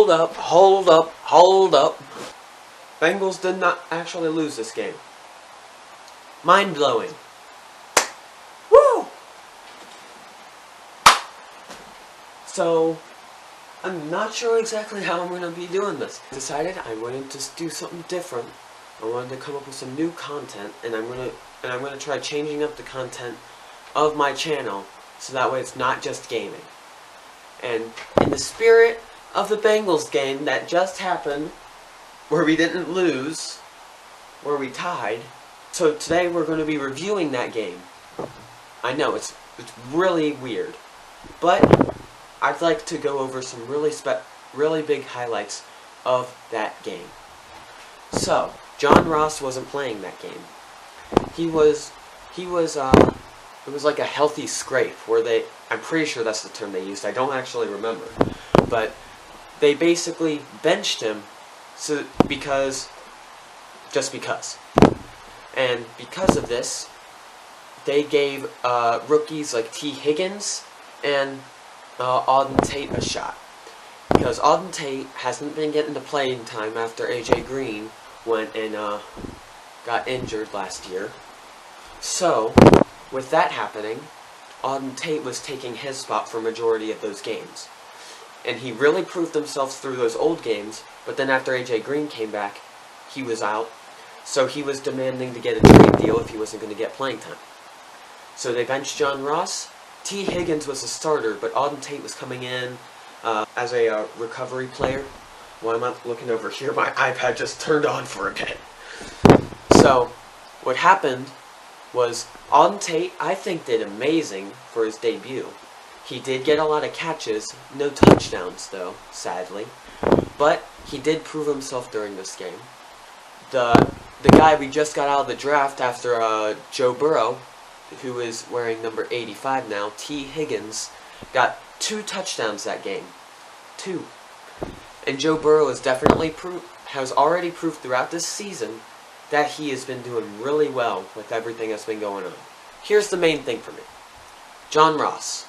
Hold up, hold up, hold up. Bengals did not actually lose this game. Mind-blowing. Woo! So, I'm not sure exactly how I'm going to be doing this. I decided I wanted to do something different. I wanted to come up with some new content, and I'm going to try changing up the content of my channel so that way it's not just gaming. And in the spirit of the Bengals game that just happened, where we didn't lose, where we tied, so today we're going to be reviewing that game. I know, it's really weird, but I'd like to go over some really big highlights of that game. So, John Ross wasn't playing that game. It was like a healthy scrape where I'm pretty sure that's the term they used, I don't actually remember, but they basically benched him just because. And because of this, they gave rookies like T. Higgins and Auden Tate a shot. Because Auden Tate hasn't been getting the playing time after A.J. Green went and got injured last year. So, with that happening, Auden Tate was taking his spot for majority of those games. And he really proved himself through those old games, but then after A.J. Green came back, he was out. So he was demanding to get a trade deal if he wasn't going to get playing time. So they benched John Ross. T. Higgins was a starter, but Auden Tate was coming in as a recovery player. Why am I looking over here? My iPad just turned on for a bit. So, what happened was Auden Tate, I think, did amazing for his debut. He did get a lot of catches, no touchdowns though, sadly. But he did prove himself during this game. The guy we just got out of the draft after Joe Burrow, who is wearing number 85 now, T. Higgins, got 2 touchdowns that game. 2. And Joe Burrow has already proved throughout this season that he has been doing really well with everything that's been going on. Here's the main thing for me. John Ross.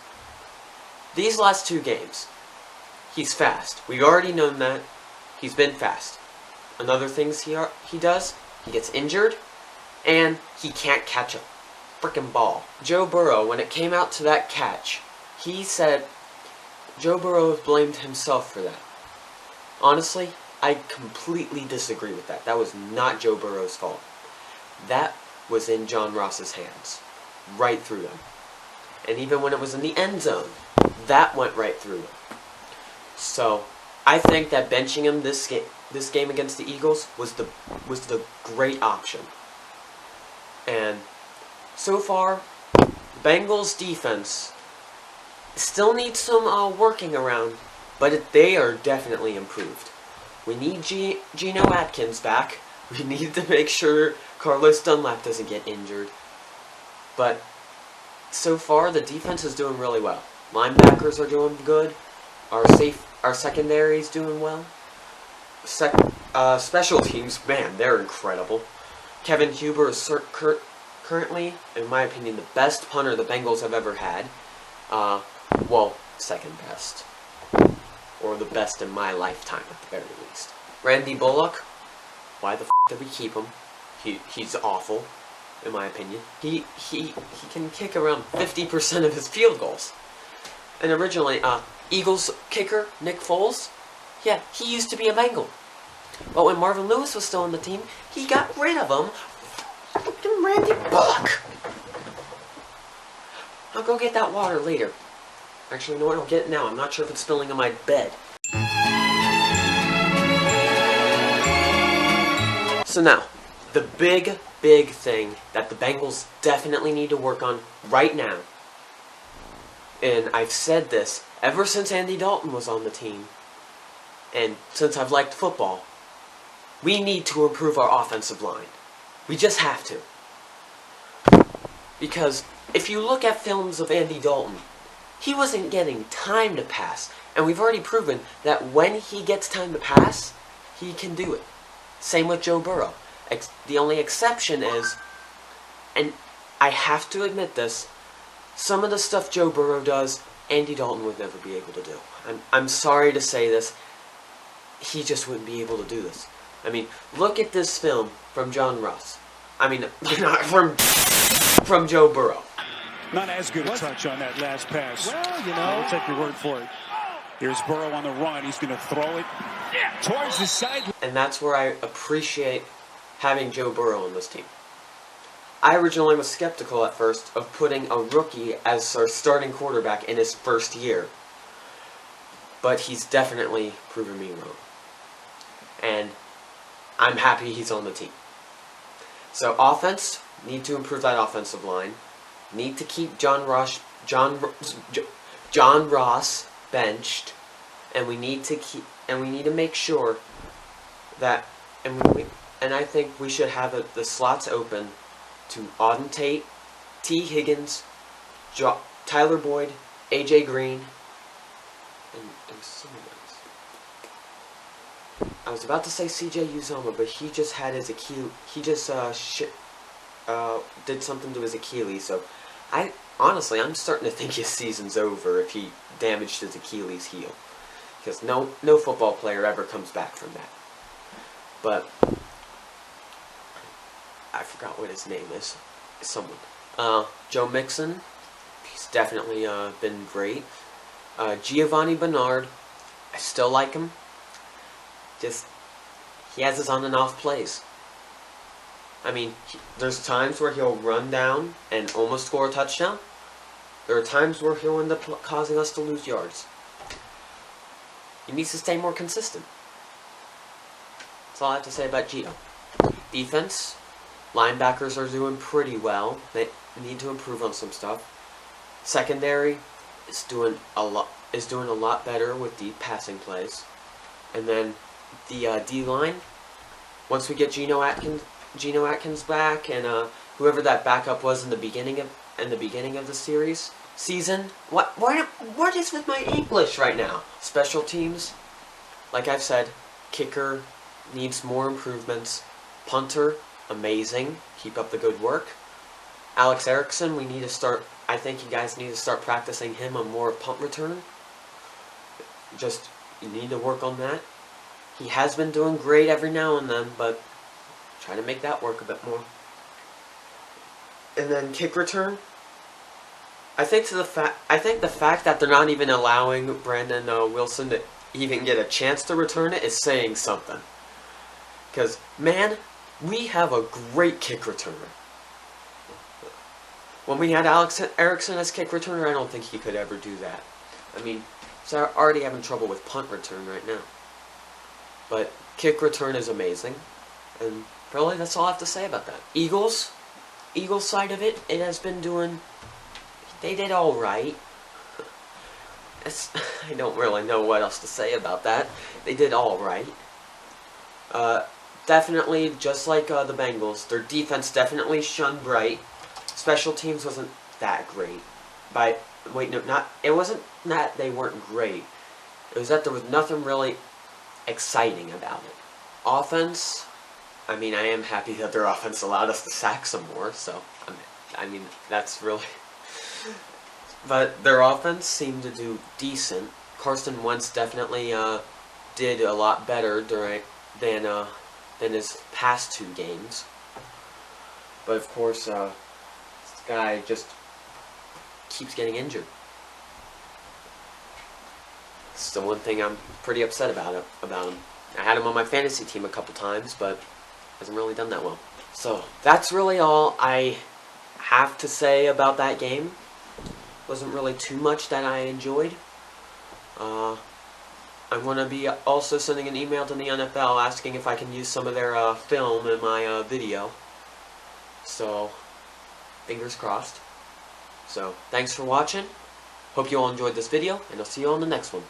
These last 2 games, he's fast. We've already known that. He's been fast. Another things he does, he gets injured, and he can't catch a frickin' ball. Joe Burrow, when it came out to that catch, he said Joe Burrow blamed himself for that. Honestly, I completely disagree with that. That was not Joe Burrow's fault. That was in John Ross's hands. Right through them. And even when it was in the end zone, that went right through them. So, I think that benching him this game against the Eagles was the great option. And so far, the Bengals defense still needs some working around, but they are definitely improved. We need Geno Atkins back. We need to make sure Carlos Dunlap doesn't get injured. But so far, the defense is doing really well. Linebackers are doing good. Our secondary is doing well. Special teams, man, they're incredible. Kevin Huber is currently, in my opinion, the best punter the Bengals have ever had. Well, second best. Or the best in my lifetime, at the very least. Randy Bullock, why the f*** did we keep him? He's awful, in my opinion. He can kick around 50% of his field goals. And originally, Eagles kicker, Nick Foles, yeah, he used to be a Bengal. But when Marvin Lewis was still on the team, he got rid of him. Fucking Randy Bullock. I'll go get that water later. Actually, you know what? I'll get it now. I'm not sure if it's spilling on my bed. So now, the big thing that the Bengals definitely need to work on right now, and I've said this ever since Andy Dalton was on the team, and since I've liked football, we need to improve our offensive line. We just have to. Because if you look at films of Andy Dalton, he wasn't getting time to pass. And we've already proven that when he gets time to pass, he can do it. Same with Joe Burrow. The only exception is, and I have to admit this, some of the stuff Joe Burrow does, Andy Dalton would never be able to do. I'm sorry to say this. he just wouldn't be able to do this. I mean, look at this film from John Ross. I mean, not from Joe Burrow. Not as good a touch on that last pass. Well, you know, I'll take your word for it. Here's Burrow on the run. He's going to throw it towards the side. And that's where I appreciate having Joe Burrow on this team. I originally was skeptical at first of putting a rookie as our starting quarterback in his first year. But he's definitely proven me wrong. And I'm happy he's on the team. So offense, need to improve that offensive line. Need to keep John Ross benched, and we need to make sure that and I think we should have the slots open to Auden Tate, T. Higgins, Tyler Boyd, AJ Green, and someone else. I was about to say CJ Uzoma, but he just had his Achilles. He just did something to his Achilles. So honestly, I'm starting to think his season's over if he damaged his Achilles heel, because no football player ever comes back from that. But I forgot what his name is. Someone. Joe Mixon. He's definitely been great. Giovanni Bernard. I still like him. Just, he has his on and off plays. I mean, there's times where he'll run down and almost score a touchdown. There are times where he'll end up causing us to lose yards. He needs to stay more consistent. That's all I have to say about Gio. Defense, linebackers are doing pretty well. They need to improve on some stuff. Secondary is doing a lot better with deep passing plays. And then the D-line, once we get Geno Atkins back, and whoever that backup was in the beginning of the season. What is with my English right now? Special teams, like I've said, kicker needs more improvements. Punter, amazing. Keep up the good work. Alex Erickson, I think you guys need to start practicing him on more punt return. Just, you need to work on that. He has been doing great every now and then, but try to make that work a bit more. And then kick return. I think the fact that they're not even allowing Brandon Wilson to even get a chance to return it is saying something. Because, man, we have a great kick returner. When we had Alex Erickson as kick returner, I don't think he could ever do that. I mean, he's already having trouble with punt return right now. But kick return is amazing. And probably that's all I have to say about that. Eagles side of it has been doing... They did alright. I don't really know what else to say about that. They did alright. Definitely, just like the Bengals, their defense definitely shone bright. Special teams wasn't that great. It wasn't that they weren't great. It was that there was nothing really exciting about it. Offense, I mean, I am happy that their offense allowed us to sack some more, so, I mean, that's really... But their offense seemed to do decent. Carson Wentz definitely did a lot better than his past two games. But of course, this guy just keeps getting injured. It's the one thing I'm pretty upset about him. I had him on my fantasy team a couple times, but hasn't really done that well. So that's really all I have to say about that game. Wasn't really too much that I enjoyed. I'm going to be also sending an email to the NFL asking if I can use some of their film in my video. So, fingers crossed. So, thanks for watching. Hope you all enjoyed this video, and I'll see you on the next one.